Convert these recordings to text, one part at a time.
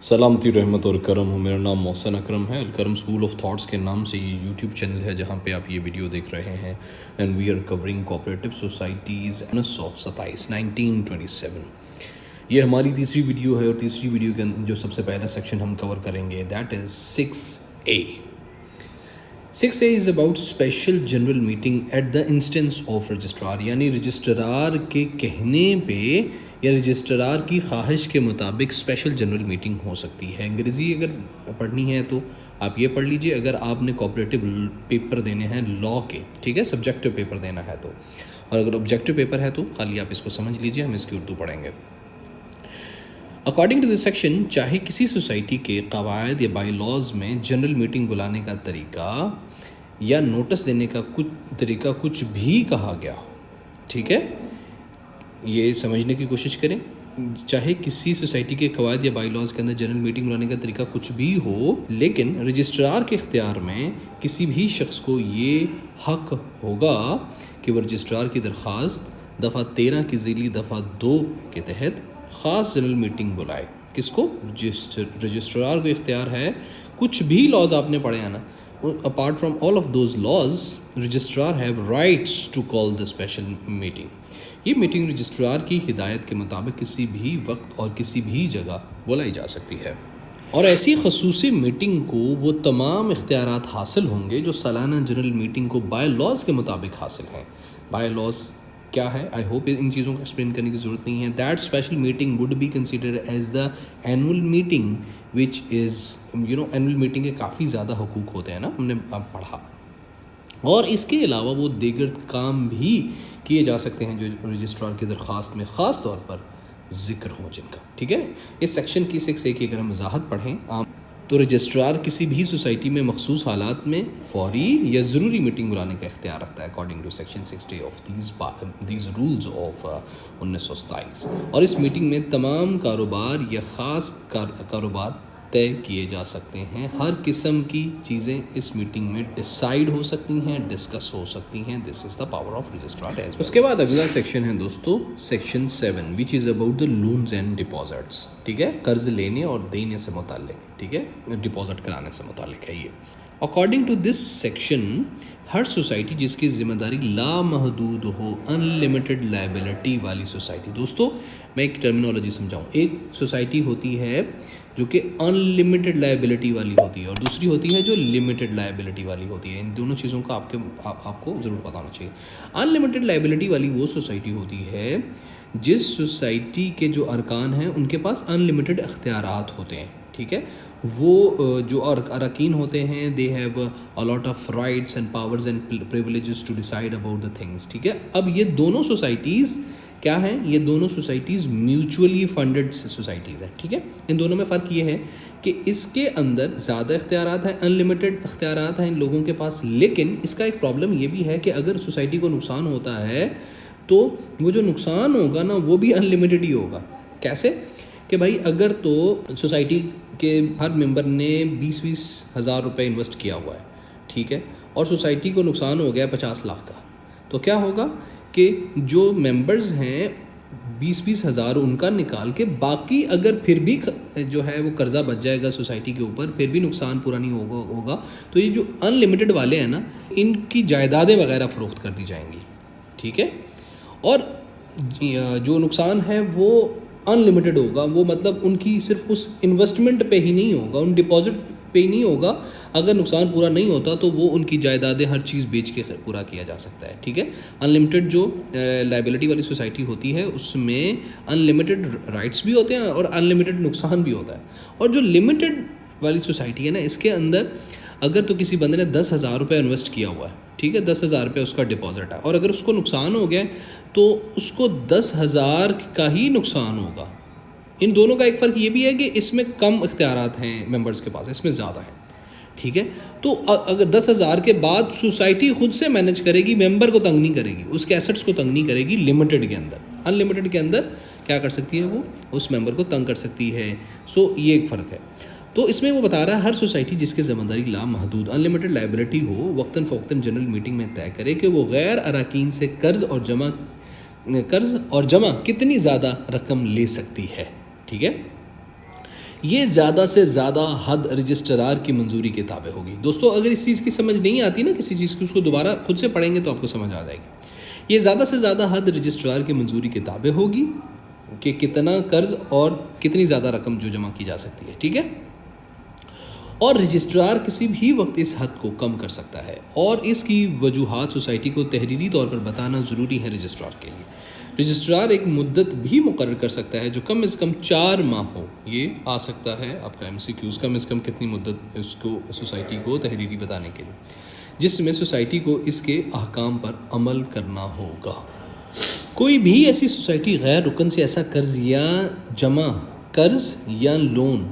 سلامتی رحمت اور کرم ہو. میرا نام محسن اکرم ہے. الکرم اسکول آف تھاٹس کے نام سے یہ یوٹیوب چینل ہے جہاں پہ آپ یہ ویڈیو دیکھ رہے ہیں. And we are covering cooperative societies 1927. یہ ہماری تیسری ویڈیو ہے اور تیسری ویڈیو کے جو سب سے پہلا سیکشن ہم کور کریں گے that is 6A. 6A is about special general meeting at the instance of registrar, یعنی رجسٹرار کے کہنے پہ یا رجسٹرار کی خواہش کے مطابق اسپیشل جنرل میٹنگ ہو سکتی ہے. انگریزی اگر پڑھنی ہے تو آپ یہ پڑھ لیجئے. اگر آپ نے کوآپریٹو پیپر دینے ہیں لاء کے، ٹھیک ہے، سبجیکٹو پیپر دینا ہے تو، اور اگر آبجیکٹو پیپر ہے تو خالی آپ اس کو سمجھ لیجئے، ہم اس کی اردو پڑھیں گے. اکارڈنگ ٹو دس سیکشن، چاہے کسی سوسائٹی کے قواعد یا بائی لاز میں جنرل میٹنگ بلانے کا طریقہ یا نوٹس دینے کا طریقہ کچھ بھی کہا گیا ہو، ٹھیک ہے، یہ سمجھنے کی کوشش کریں. چاہے کسی سوسائٹی کے قواعد یا بائی لاز کے اندر جنرل میٹنگ بلانے کا طریقہ کچھ بھی ہو، لیکن رجسٹرار کے اختیار میں کسی بھی شخص کو یہ حق ہوگا کہ وہ رجسٹرار کی درخواست دفعہ 13 کی ذیلی دفعہ 2 کے تحت خاص جنرل میٹنگ بلائے. کس کو؟ رجسٹرار کو اختیار ہے. کچھ بھی لاز آپ نے پڑھے ہیں نا، apart from all of those laws, registrar have rights to call the special meeting. یہ میٹنگ رجسٹرار کی ہدایت کے مطابق کسی بھی وقت اور کسی بھی جگہ بلائی جا سکتی ہے. اور ایسی خصوصی میٹنگ کو وہ تمام اختیارات حاصل ہوں گے جو سالانہ جنرل میٹنگ کو بائی لاز کے مطابق حاصل ہیں. بائی لاز کیا ہے؟ آئی ہوپ ان چیزوں کو ایکسپلین کرنے کی ضرورت نہیں ہے. That special meeting would be considered as the annual meeting which is annual meeting کے کافی زیادہ حقوق ہوتے ہیں نا، ہم نے اب پڑھا. اور اس کے علاوہ وہ دیگر کام بھی کیے جا سکتے ہیں جو رجسٹرار کی درخواست میں خاص طور پر ذکر ہوں جن کا، ٹھیک ہے. اس سیکشن کی 6A کی اگر ہم وضاحت پڑھیں تو رجسٹرار کسی بھی سوسائٹی میں مخصوص حالات میں فوری یا ضروری میٹنگ بلانے کا اختیار رکھتا ہے according to section 6A of these rules of 1927. اور اس میٹنگ میں تمام کاروبار یا خاص کاروبار طے کیے جا سکتے ہیں. ہر قسم کی چیزیں اس میٹنگ میں ڈیسائیڈ ہو سکتی ہیں، ڈسکس ہو سکتی ہیں. دس از دا پاور آف رجسٹرار. اس کے بعد اگلا سیکشن ہے دوستو section 7 which is about the loans and deposits, ٹھیک ہے، قرض لینے اور دینے سے متعلق، ٹھیک ہے، ڈپازٹ کرانے سے متعلق ہے یہ. اکارڈنگ ٹو دس سیکشن، ہر سوسائٹی جس کی ذمہ داری لامحدود ہو، ان لمیٹڈ لائبلٹی والی سوسائٹی. دوستو میں ایک ٹرمینالوجی سمجھاؤں. ایک سوسائٹی ہوتی ہے جو کہ ان لمیٹڈ لائبلٹی والی ہوتی ہے اور دوسری ہوتی ہے جو لمیٹڈ لائبلٹی والی ہوتی ہے. ان دونوں چیزوں کا آپ کو ضرور پتہ ہونا چاہیے. ان لمیٹڈ لائبلٹی والی وہ سوسائٹی ہوتی ہے جس سوسائٹی کے جو ارکان ہیں ان کے پاس ان لمیٹڈ اختیارات ہوتے ہیں، ٹھیک ہے. وہ جو اراکین ہوتے ہیں they have a lot of rights and powers and privileges to decide about the things, ٹھیک ہے. اب یہ دونوں سوسائٹیز کیا ہیں؟ یہ دونوں سوسائٹیز میوچولی فنڈڈ سوسائٹیز ہیں، ٹھیک ہے. ان دونوں میں فرق یہ ہے کہ اس کے اندر زیادہ اختیارات ہیں، ان لمیٹڈ اختیارات ہیں ان لوگوں کے پاس. لیکن اس کا ایک پرابلم یہ بھی ہے کہ اگر سوسائٹی کو نقصان ہوتا ہے تو وہ جو نقصان ہوگا نا وہ بھی ان لمیٹڈ ہی ہوگا. کیسے؟ کہ بھائی اگر تو سوسائٹی کے ہر ممبر نے 20-20 ہزار روپے انویسٹ کیا ہوا ہے، ٹھیک ہے، اور سوسائٹی کو نقصان ہو گیا 50 لاکھ کا، تو کیا ہوگا کہ جو ممبرز ہیں 20-20 ہزار ان کا نکال کے باقی اگر پھر بھی جو ہے وہ قرضہ بچ جائے گا سوسائٹی کے اوپر، پھر بھی نقصان پورا نہیں ہوگا تو یہ جو ان لمیٹڈ والے ہیں نا ان کی جائیدادیں وغیرہ فروخت کر دی جائیں گی، ٹھیک ہے. اور جو نقصان ہے وہ ان لمیٹڈ ہوگا. وہ مطلب ان کی صرف اس انویسٹمنٹ پہ ہی نہیں ہوگا، ان ڈپازٹ پہ ہی نہیں ہوگا. اگر نقصان پورا نہیں ہوتا تو وہ ان کی جائیدادیں ہر چیز بیچ کے پورا کیا جا سکتا ہے، ٹھیک ہے. ان لمیٹڈ جو لائبلٹی والی سوسائٹی ہوتی ہے اس میں ان لمیٹڈ رائٹس بھی ہوتے ہیں اور ان لمیٹڈ نقصان بھی ہوتا ہے. اور جو لمیٹڈ والی سوسائٹی ہے نا اس کے اندر اگر تو کسی بندے نے 10,000 روپے انویسٹ کیا ہوا ہے، ٹھیک ہے، 10,000 روپے اس کا ڈپازٹ ہے، اور اگر اس کو نقصان ہو گیا تو اس کو 10,000 کا ہی نقصان ہوگا. ان دونوں کا ایک فرق یہ بھی ہے کہ اس میں کم اختیارات ہیں ممبرز کے پاس، اس میں زیادہ ہیں، ٹھیک ہے. تو اگر 10,000 کے بعد سوسائٹی خود سے مینج کرے گی، ممبر کو تنگ نہیں کرے گی، اس کے ایسٹس کو تنگ نہیں کرے گی. لمیٹڈ کے اندر، ان لمیٹڈ کے اندر کیا کر سکتی ہے وہ اس ممبر کو تنگ کر سکتی ہے. سو یہ ایک فرق ہے. تو اس میں وہ بتا رہا ہے ہر سوسائٹی جس کی ذمہ داری لامحدود ان لمیٹڈ لائبلٹی ہو وقتاً فوقتاً جنرل میٹنگ میں طے کرے کہ وہ غیر اراکین سے قرض اور جمع کتنی زیادہ رقم لے سکتی ہے، ٹھیک ہے. یہ زیادہ سے زیادہ حد رجسٹرار کی منظوری کے تابع ہوگی. دوستو اگر اس چیز کی سمجھ نہیں آتی نا کسی چیز کی، اس کو دوبارہ خود سے پڑھیں گے تو آپ کو سمجھ آ جائے گی. یہ زیادہ سے زیادہ حد رجسٹرار کی منظوری کے تابع ہوگی کہ کتنا قرض اور کتنی زیادہ رقم جو جمع کی جا سکتی ہے. ٹھیک ہے، اور رجسٹرار کسی بھی وقت اس حد کو کم کر سکتا ہے، اور اس کی وجوہات سوسائٹی کو تحریری طور پر بتانا ضروری ہے رجسٹرار کے لیے. رجسٹرار ایک مدت بھی مقرر کر سکتا ہے جو کم از کم 4 ماہ ہو. یہ آ سکتا ہے آپ کا MCQs، کم از کم کتنی مدت اس کو سوسائٹی کو تحریری بتانے کے لیے، جس میں سوسائٹی کو اس کے احکام پر عمل کرنا ہوگا. کوئی بھی ایسی سوسائٹی غیر رکن سے ایسا قرض یا لون،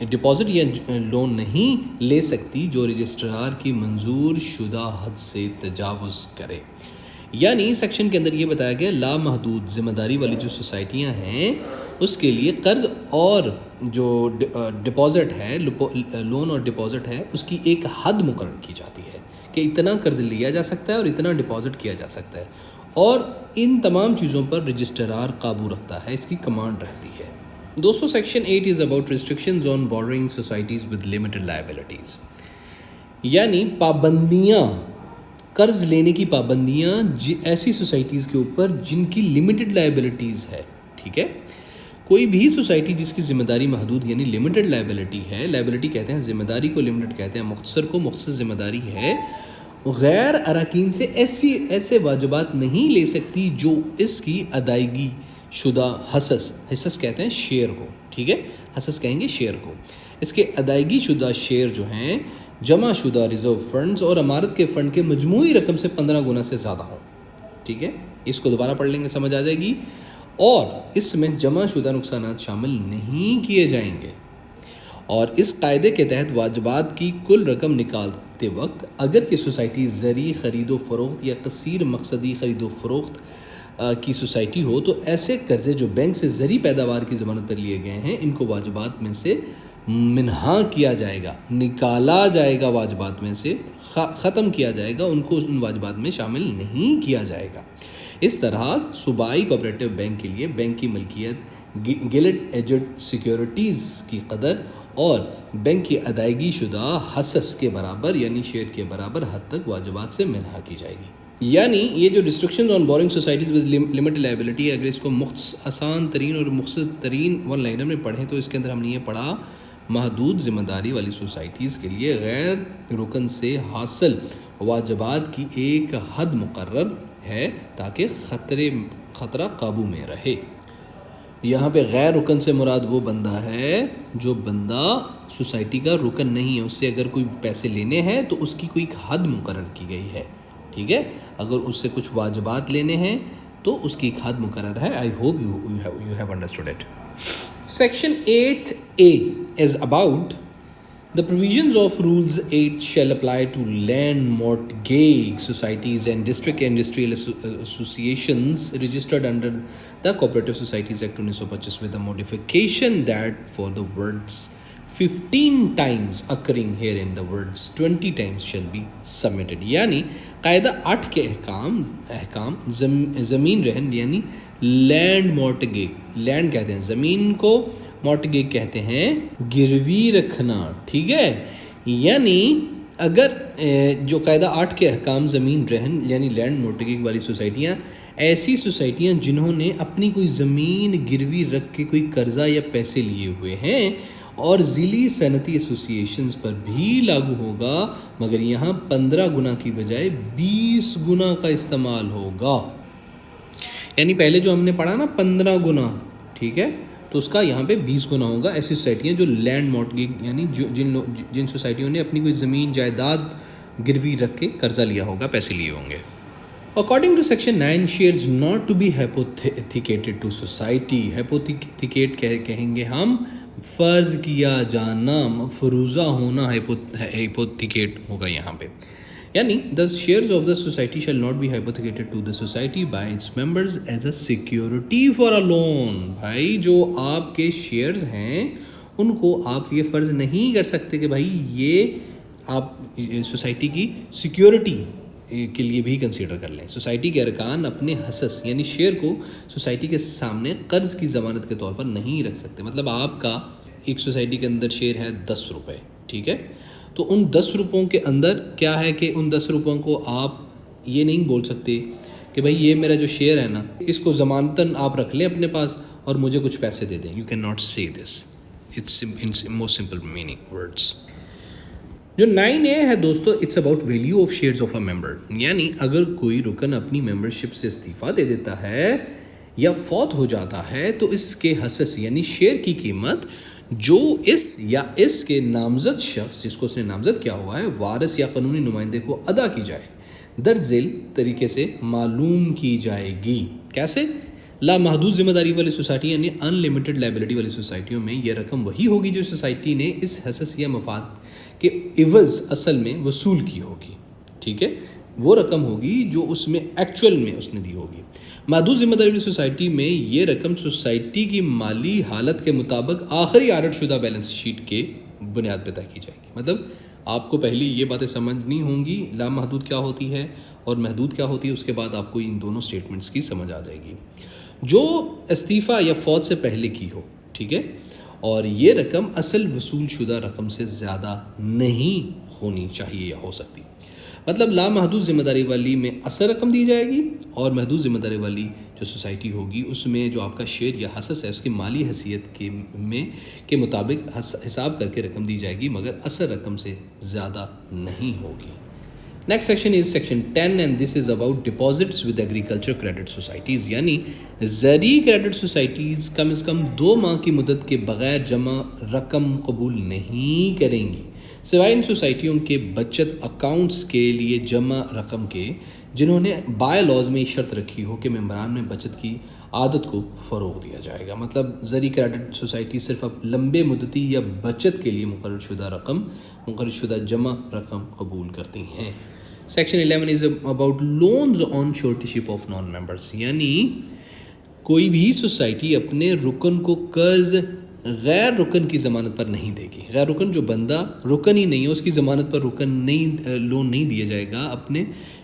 ڈپازٹ یا لون نہیں لے سکتی جو رجسٹرار کی منظور شدہ حد سے تجاوز کرے. یعنی سیکشن کے اندر یہ بتایا گیا لامحدود ذمہ داری والی جو سوسائٹیاں ہیں اس کے لیے قرض اور جو ڈپازٹ ہے، لون اور ڈپازٹ ہے، اس کی ایک حد مقرر کی جاتی ہے کہ اتنا قرض لیا جا سکتا ہے اور اتنا ڈپازٹ کیا جا سکتا ہے، اور ان تمام چیزوں پر رجسٹرار قابو رکھتا ہے، اس کی کمانڈ رہتی ہے. دوستو section 8 is about restrictions on boring societies with limited liabilities. یعنی پابندیاں، قرض لینے کی پابندیاں ایسی سوسائٹیز کے اوپر جن کی لمیٹڈ لائبلٹیز ہے. ٹھیک ہے، کوئی بھی سوسائٹی جس کی ذمہ داری محدود یعنی لمیٹڈ لائبلٹی ہے، لائبلٹی کہتے ہیں ذمہ داری کو، لمیٹڈ کہتے ہیں مختصر کو، مختصر ذمہ داری ہے، غیر اراکین سے ایسے واجبات نہیں لے سکتی جو اس کی ادائیگی شدہ حصص کہتے ہیں شیئر کو. ٹھیک ہے، حصص کہیں گے شیئر کو. اس کے ادائیگی شدہ شیئر جو ہیں جمع شدہ ریزرو فنڈز اور امارت کے فنڈ کے مجموعی رقم سے 15 گنا سے زیادہ ہوں. ٹھیک ہے، اس کو دوبارہ پڑھ لیں گے سمجھ آ جائے گی. اور اس میں جمع شدہ نقصانات شامل نہیں کیے جائیں گے. اور اس قاعدے کے تحت واجبات کی کل رقم نکالتے وقت اگر کہ سوسائٹی زرعی خرید و فروخت یا کثیر مقصدی خرید و فروخت کی سوسائٹی ہو تو ایسے قرضے جو بینک سے زرعی پیداوار کی ضمانت پر لیے گئے ہیں ان کو واجبات میں سے منہا کیا جائے گا، نکالا جائے گا، واجبات میں سے ختم کیا جائے گا، ان کو ان واجبات میں شامل نہیں کیا جائے گا. اس طرح صوبائی کوآپریٹو بینک کے لیے بینک کی ملکیت گلٹ ایجڈ سیکیورٹیز کی قدر اور بینک کی ادائیگی شدہ حصص کے برابر یعنی شیئر کے برابر حد تک واجبات سے منہا کی جائے گی. یعنی یہ جو restrictions on boring societies with limited liability, اگر اس کو آسان ترین اور مختصر ترین ون لائنر میں پڑھیں تو اس کے اندر ہم نے یہ پڑھا محدود ذمہ داری والی سوسائٹیز کے لیے غیر رکن سے حاصل واجبات کی ایک حد مقرر ہے تاکہ خطرہ قابو میں رہے. یہاں پہ غیر رکن سے مراد وہ بندہ ہے جو بندہ سوسائٹی کا رکن نہیں ہے، اس سے اگر کوئی پیسے لینے ہیں تو اس کی کوئی حد مقرر کی گئی ہے. ٹھیک ہے، اگر اس سے کچھ واجبات لینے ہیں تو اس کی ایک حد مقرر ہے. I hope you have understood it. Section 8A is about the provisions of Rules 8 shall apply to land mortgage societies and district industrial associations registered under the Cooperative Societies Act 1925 with a modification that for the words 15 times occurring here in the words 20 times shall be submitted. یعنی قاعدہ 8 کے احکام زمین رہن یعنی land مورٹگیج، land کہتے ہیں زمین کو، مورٹگیج کہتے ہیں گروی رکھنا. ٹھیک ہے، یعنی اگر جو قاعدہ 8 کے احکام زمین رہن یعنی لینڈ مورٹگیج والی سوسائٹیاں، ایسی سوسائٹیاں جنہوں نے اپنی کوئی زمین گروی رکھ کے کوئی قرضہ یا پیسے لیے ہوئے ہیں، اور ضلعی صنعتی ایسوسیشنز پر بھی لاگو ہوگا، مگر یہاں 15 گنا کی بجائے 20 گنا کا استعمال ہوگا. یعنی پہلے جو ہم نے پڑھا نا 15 گنا، ٹھیک ہے، تو اس کا یہاں پہ 20 گنا ہوگا. ایسی سوسائٹیاں جو لینڈ مورٹگیج یعنی جن سوسائٹیوں نے اپنی کوئی زمین جائیداد گروی رکھ کے قرضہ لیا ہوگا، پیسے لیے ہوں گے. According to section 9, shares not to be hypothecated to society. hypothecate کہیں گے ہم فرض کیا جانا، مفروضہ ہونا hypothecate ہوگا یہاں پہ. یعنی the shares of the society shall not be hypothecated to the society by its members as a security for a loan. بھائی جو آپ کے شیئرز ہیں ان کو آپ یہ فرض نہیں کر سکتے کہ بھائی یہ آپ سوسائٹی کی سیکیورٹی کے لیے بھی کنسیڈر کر لیں. سوسائٹی کے ارکان اپنے حصص یعنی شیئر کو سوسائٹی کے سامنے قرض کی ضمانت کے طور پر نہیں رکھ سکتے. مطلب آپ کا ایک سوسائٹی کے اندر شیئر ہے 10 روپے، ٹھیک ہے، تو ان 10 روپوں کے اندر کیا ہے کہ ان 10 روپوں کو آپ یہ نہیں بول سکتے کہ بھائی یہ میرا جو شیئر ہے نا اس کو ضمانتاً آپ رکھ لیں اپنے پاس اور مجھے کچھ پیسے دے دیں. You can not say this, it's most simple meaning words. جو 9A ہے دوستو، it's about value of shares of a member. یعنی اگر کوئی رکن اپنی ممبرشپ سے استعفیٰ دے دیتا ہے یا فوت ہو جاتا ہے تو اس کے حصص یعنی شیئر کی قیمت جو اس کے نامزد شخص جس کو اس نے نامزد کیا ہوا ہے وارث یا قانونی نمائندے کو ادا کی جائے درج ذیل طریقے سے معلوم کی جائے گی. کیسے؟ لامحدود ذمہ داری والی سوسائٹی یعنی ان لمیٹڈ لائبلٹی والی سوسائٹیوں میں یہ رقم وہی ہوگی جو سوسائٹی نے اس حصص یا مفاد کے عوض اصل میں وصول کی ہوگی. ٹھیک ہے، وہ رقم ہوگی جو اس میں ایکچوئل میں اس نے دی ہوگی. محدود ذمہ داری والی سوسائٹی میں یہ رقم سوسائٹی کی مالی حالت کے مطابق آخری آڈٹ شدہ بیلنس شیٹ کے بنیاد پہ طے کی جائے گی. مطلب آپ کو پہلے یہ باتیں سمجھنی ہوں گی، لامحدود کیا ہوتی ہے اور محدود کیا ہوتی ہے، اس کے بعد آپ کو ان دونوں سٹیٹمنٹس کی سمجھ آ جائے گی. جو استعفیٰ یا فوت سے پہلے کی ہو، ٹھیک ہے، اور یہ رقم اصل وصول شدہ رقم سے زیادہ نہیں ہونی چاہیے یا ہو سکتی. مطلب لامحدود ذمہ داری والی میں اصل رقم دی جائے گی اور محدود ذمہ داری والی جو سوسائٹی ہوگی اس میں جو آپ کا شیئر یا حصص ہے اس کی مالی حیثیت کے مطابق حساب کر کے رقم دی جائے گی، مگر اصل رقم سے زیادہ نہیں ہوگی. Next section is section 10 and this is about deposits with agriculture credit societies. یعنی زرعی کریڈٹ سوسائٹیز کم از کم 2 ماہ کی مدت کے بغیر جمع رقم قبول نہیں کریں گی سوائے ان سوسائٹیوں کے بچت اکاؤنٹس کے لیے جمع رقم کے جنہوں نے بائی لاز میں شرط رکھی ہو کہ ممبران میں بچت کی عادت کو فروغ دیا جائے گا. مطلب زرعی کریڈٹ سوسائٹی صرف اب لمبے مدتی یا بچت کے لیے مقرر شدہ جمع رقم قبول کرتی ہیں. Section 11 is about loans on suretyship of non members. یعنی کوئی بھی سوسائٹی اپنے رکن کو قرض غیر رکن کی ضمانت پر نہیں دے گی. غیر رکن جو بندہ رکن ہی نہیں ہے اس کی ضمانت پر لون نہیں دیا جائے گا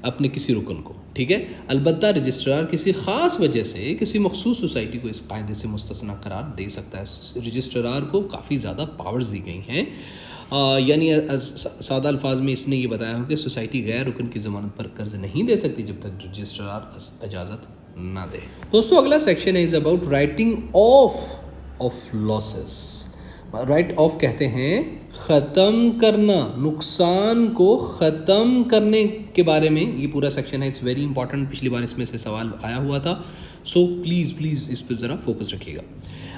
اپنے کسی رکن کو. ٹھیک ہے، البتہ رجسٹرار کسی خاص وجہ سے کسی مخصوص سوسائٹی کو اس قاعدے سے مستثنیٰ قرار دے سکتا ہے. رجسٹرار کو کافی زیادہ پاورز دی گئی ہیں. یعنی سادہ الفاظ میں اس نے یہ بتایا ہو کہ سوسائٹی غیر رکن کی ضمانت پر قرض نہیں دے سکتی جب تک رجسٹرار اجازت نہ دے. دوستو اگلا section is about writing of losses. Right of کہتے ہیں ختم کرنا، نقصان کو ختم کرنے کے بارے میں یہ پورا سیکشن ہے. اٹس ویری امپورٹنٹ، پچھلی بار اس میں سے سوال آیا ہوا تھا، سو پلیز اس پہ ذرا فوکس رکھیے گا.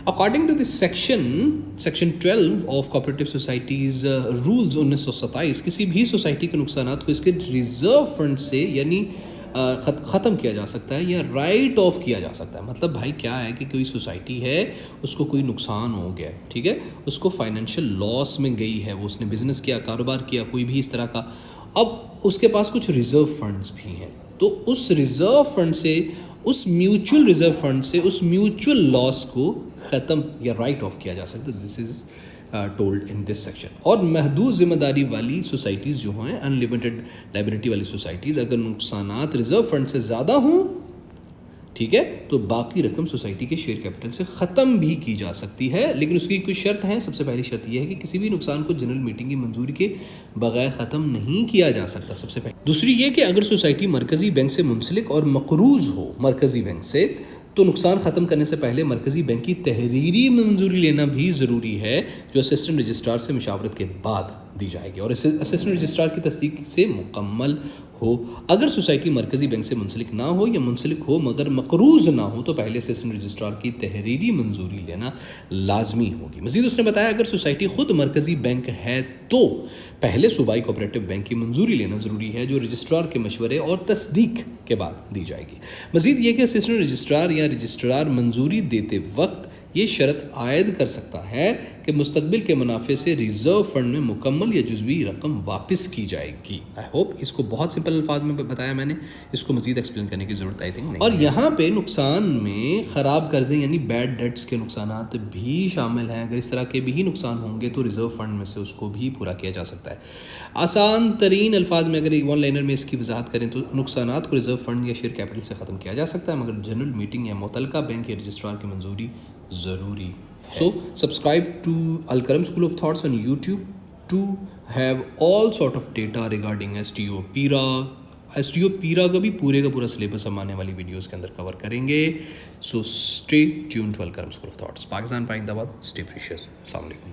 According to this section 12 of cooperative societies rules 1927 کسی بھی سوسائٹی کے نقصانات کو اس کے ریزرو فنڈ سے یعنی ختم کیا جا سکتا ہے یا رائٹ آف کیا جا سکتا ہے. مطلب بھائی کیا ہے کہ کوئی سوسائٹی ہے اس کو کوئی نقصان ہو گیا، ٹھیک ہے، اس کو فائنینشیل لاس میں گئی ہے، وہ اس نے بزنس کیا، کاروبار کیا، کوئی بھی اس طرح کا، اب اس کے پاس کچھ ریزرو فنڈز بھی ہیں، تو اس ریزرو فنڈ سے اس میوچل ریزرو فنڈ سے اس میوچل لاس کو ختم یا رائٹ آف کیا جا سکتا ہے. This is told in this section. اور محدود ذمہ داری والی سوسائٹیز جو ہیں ان لمیٹڈ لائبلٹی والی سوسائٹیز اگر نقصانات ریزرو فنڈ سے زیادہ ہوں، ٹھیک ہے، تو باقی رقم سوسائٹی کے شیئر کیپٹل سے ختم بھی کی جا سکتی ہے، لیکن اس کی کچھ شرط ہیں. سب سے پہلی شرط یہ ہے کہ کسی بھی نقصان کو جنرل میٹنگ کی منظوری کے بغیر ختم نہیں کیا جا سکتا. سب سے پہلے. دوسری یہ کہ اگر سوسائٹی مرکزی بینک سے منسلک اور مقروض ہو مرکزی بینک سے تو نقصان ختم کرنے سے پہلے مرکزی بینک کی تحریری منظوری لینا بھی ضروری ہے جو اسسٹنٹ رجسٹرار سے مشاورت کے بعد دی جائے گی اور اسسٹنٹ رجسٹرار کی تصدیق سے مکمل ہو. اگر سوسائٹی مرکزی بینک سے منسلک نہ ہو یا منسلک ہو مگر مقروض نہ ہو تو پہلے اسسٹنٹ رجسٹرار کی تحریری منظوری لینا لازمی ہوگی. مزید اس نے بتایا اگر سوسائٹی خود مرکزی بینک ہے تو پہلے صوبائی کوآپریٹو بینک کی منظوری لینا ضروری ہے جو رجسٹرار کے مشورے اور تصدیق کے بعد دی جائے گی. مزید یہ کہ اسسٹنٹ رجسٹرار یا رجسٹرار منظوری دیتے وقت یہ شرط عائد کر سکتا ہے کہ مستقبل کے منافع سے ریزرو فنڈ میں مکمل یا جزوی رقم واپس کی جائے گی. آئی ہوپ اس کو بہت سمپل الفاظ میں بتایا میں نے، اس کو مزید ایکسپلین کرنے کی ضرورت آئی تھنک نہیں. اور یہاں پہ نقصان میں خراب قرضے یعنی بیڈ ڈیٹس کے نقصانات بھی شامل ہیں. اگر اس طرح کے بھی نقصان ہوں گے تو ریزرو فنڈ میں سے اس کو بھی پورا کیا جا سکتا ہے. آسان ترین الفاظ میں اگر ون لائنر میں اس کی وضاحت کریں تو نقصانات کو ریزرو فنڈ یا شیئر کیپٹل سے ختم کیا جا سکتا ہے مگر جنرل میٹنگ یا متعلقہ بینک یا رجسٹرار کی منظوری ضروری So subscribe to Al Karam School of Thoughts on YouTube to have all sort of data regarding STO PIRA. STO PIRA کا بھی پورے کا پورا سلیبس ہم آنے والی ویڈیوز کے اندر کور کریں گے. So stay tuned to Al Karam School of Thoughts. Pakistan پائندہ باد. Stay precious. السلام علیکم.